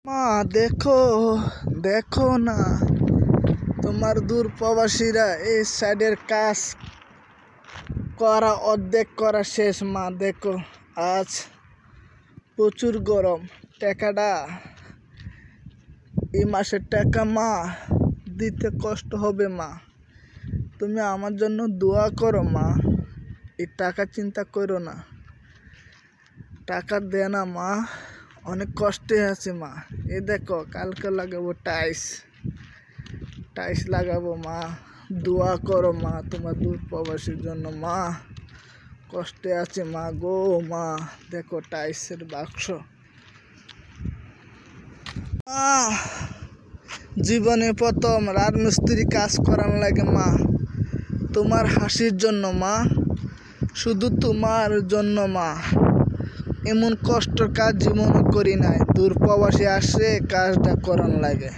মা দেখো দেখো না, তোমার দূর প্রবাসীরা এই সাইডের কাজ করা অর্ধেক করা শেষ। মা দেখো আজ প্রচুর গরম, টাকাটা এই মাসের টাকা মা দিতে কষ্ট হবে। মা তুমি আমার জন্য দোয়া করো মা, এই টাকা চিন্তা করো না, টাকা দে না মা, অনেক কষ্টে আছে মা। এ দেখো কালকে লাগাবো টাইস লাগাবো মা, দোয়া করো মা তোমার দূর প্রবাসীর জন্য। মা কষ্টে আছে মা গো। মা দেখো টাইসের বাক্স। মা জীবনে প্রথম রাজমিস্ত্রি কাজ করার লাগে মা, তোমার হাসির জন্য মা, শুধু তোমার জন্য মা। এমন কষ্ট কাজ জীবনে করি নাই, দূর প্রবাসী আসে কাজটা করার লাগে।